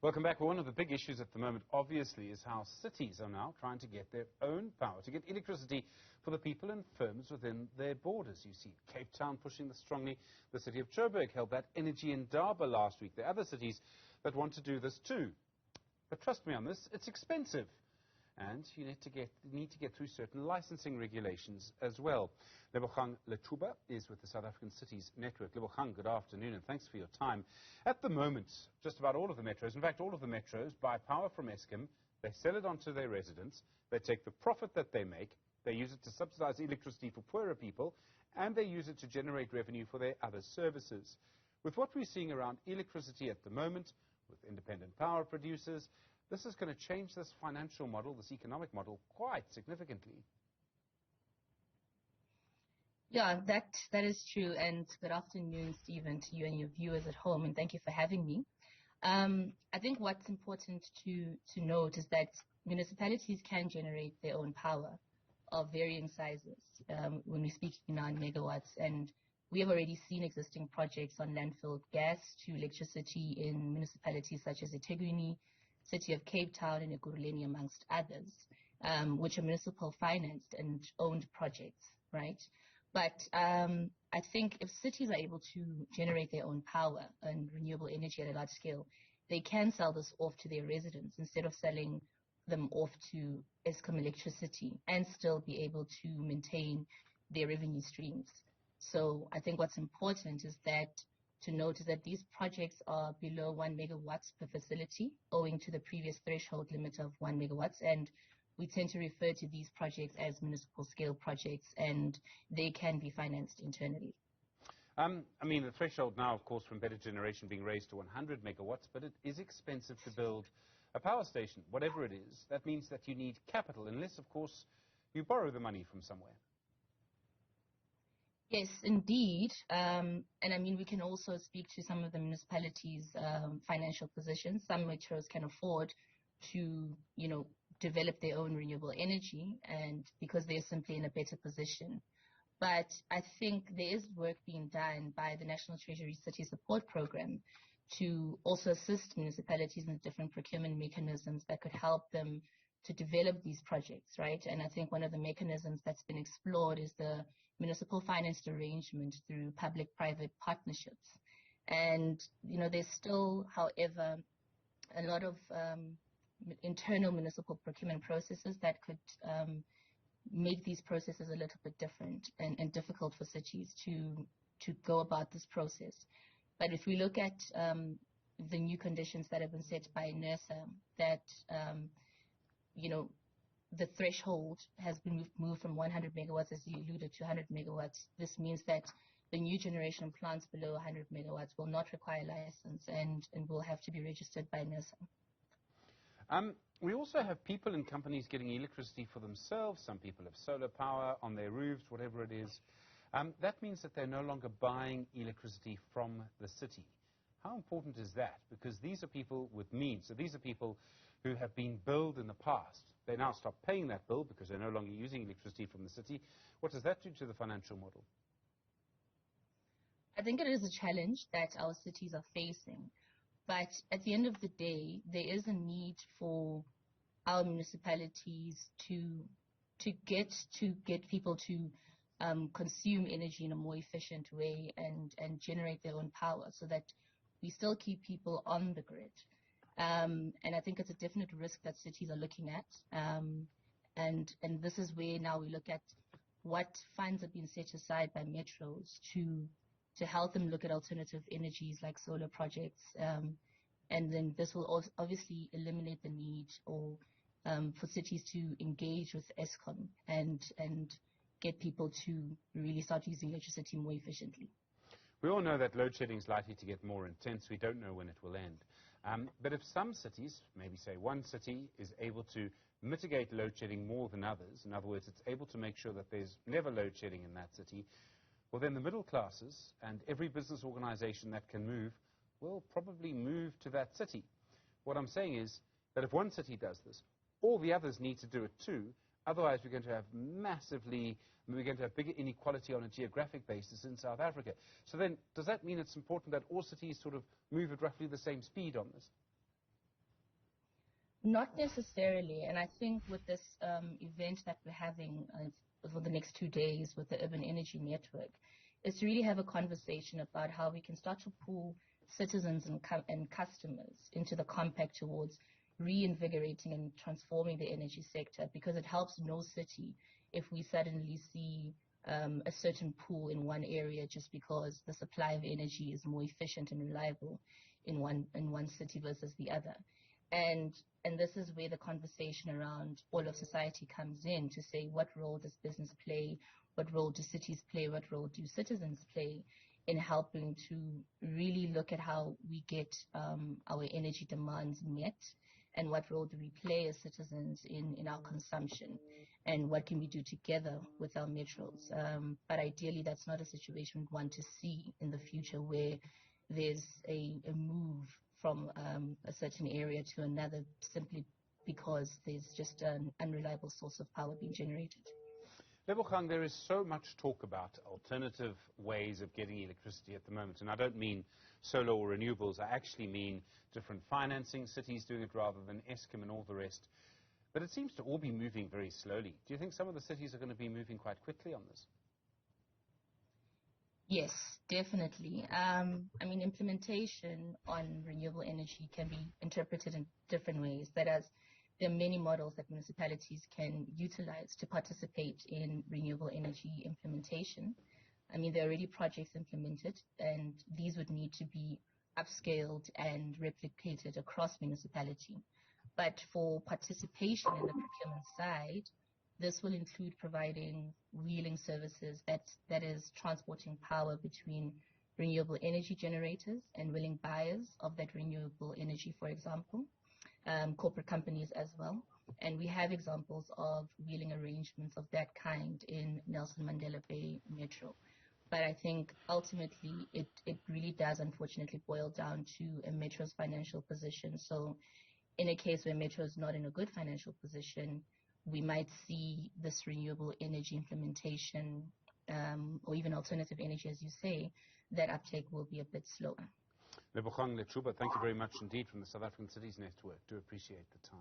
Welcome back. One of the big issues at the moment, obviously, is how cities are now trying to get their own power, to get electricity for the people and firms within their borders. You see Cape Town pushing this strongly. The City of Johannesburg held that Energy Indaba last week. There are other cities that want to do this too. But trust me on this, it's expensive. And you need to get through certain licensing regulations as well. Lebogang Lechuba is with the South African Cities Network. Lebogang, good afternoon and thanks for your time. At the moment, just about all of the metros, in fact all of the metros, buy power from Eskom, they sell it on to their residents, they take the profit that they make, they use it to subsidize electricity for poorer people, and they use it to generate revenue for their other services. With what we're seeing around electricity at the moment, with independent power producers, this is going to change this financial model, this economic model, quite significantly. Yeah, that is true. And good afternoon, Stephen, to you and your viewers at home, and thank you for having me. I think what's important to note is that municipalities can generate their own power of varying sizes when we speak 9 megawatts. And we have already seen existing projects on landfill gas to electricity in municipalities such as eThekwini, City of Cape Town and Ekurhuleni, amongst others, which are municipal financed and owned projects, right? But I think if cities are able to generate their own power and renewable energy at a large scale, they can sell this off to their residents instead of selling them off to Eskom electricity and still be able to maintain their revenue streams. So I think what's important is that to note is that these projects are below 1 megawatts per facility, owing to the previous threshold limit of 1 megawatts, and we tend to refer to these projects as municipal scale projects, and they can be financed internally. I mean, the threshold now, of course, from better generation being raised to 100 megawatts, but it is expensive to build a power station, whatever it is. That means that you need capital, unless, of course, you borrow the money from somewhere. Yes, indeed. And I mean, we can also speak to some of the municipalities' financial positions. Some metros can afford to, develop their own renewable energy, and because they're simply in a better position. But I think there is work being done by the National Treasury City Support Program to also assist municipalities in different procurement mechanisms that could help them to develop these projects, right? And I think one of the mechanisms that's been explored is the municipal financed arrangement through public-private partnerships. And, there's still, however, a lot of internal municipal procurement processes that could make these processes a little bit different and difficult for cities to go about this process. But if we look at the new conditions that have been set by NERSA, that the threshold has been moved from 100 megawatts, as you alluded, to 100 megawatts. This means that the new generation plants below 100 megawatts will not require license and will have to be registered by NERSA. We also have people and companies getting electricity for themselves. Some people have solar power on their roofs, whatever it is. That means that they're no longer buying electricity from the city. How important is that? Because these are people with means. So these are people who have been billed in the past. They now stop paying that bill because they're no longer using electricity from the city. What does that do to the financial model? I think it is a challenge that our cities are facing. But at the end of the day, there is a need for our municipalities to get people to consume energy in a more efficient way and generate their own power so that we still keep people on the grid. And I think it's a definite risk that cities are looking at. And this is where now we look at what funds have been set aside by metros to help them look at alternative energies like solar projects. And then this will also obviously eliminate the need for cities to engage with Eskom and get people to really start using electricity more efficiently. We all know that load shedding is likely to get more intense. We don't know when it will end. But if some cities, maybe say one city, is able to mitigate load shedding more than others, in other words, it's able to make sure that there's never load shedding in that city, well, then the middle classes and every business organization that can move will probably move to that city. What I'm saying is that if one city does this, all the others need to do it too. Otherwise, we're going to have bigger inequality on a geographic basis in South Africa. So then, does that mean it's important that all cities sort of move at roughly the same speed on this? Not necessarily, and I think with this event that we're having for the next 2 days with the Urban Energy Network, is to really have a conversation about how we can start to pull citizens and customers into the compact towards reinvigorating and transforming the energy sector, because it helps no city if we suddenly see a certain pool in one area just because the supply of energy is more efficient and reliable in one city versus the other. And this is where the conversation around all of society comes in, to say, what role does business play, what role do cities play, what role do citizens play in helping to really look at how we get our energy demands met, and what role do we play as citizens in our consumption, and what can we do together with our metros. But ideally, that's not a situation we want to see in the future, where there's a move from a certain area to another simply because there's just an unreliable source of power being generated. Lebogang, there is so much talk about alternative ways of getting electricity at the moment, and I don't mean solar or renewables. I actually mean different financing, cities doing it rather than Eskom and all the rest. But it seems to all be moving very slowly. Do you think some of the cities are going to be moving quite quickly on this? Yes, definitely. I mean, implementation on renewable energy can be interpreted in different ways. That is, there are many models that municipalities can utilize to participate in renewable energy implementation. I mean, there are already projects implemented, and these would need to be upscaled and replicated across municipality. But for participation in the procurement side, this will include providing wheeling services, that is transporting power between renewable energy generators and willing buyers of that renewable energy, for example, corporate companies as well. And we have examples of wheeling arrangements of that kind in Nelson Mandela Bay Metro. But I think ultimately it really does unfortunately boil down to a Metro's financial position. So in a case where Metro is not in a good financial position, we might see this renewable energy implementation, or even alternative energy, as you say, that uptake will be a bit slower. Lebogang Lechuba, thank you very much indeed from the South African Cities Network. Do appreciate the time.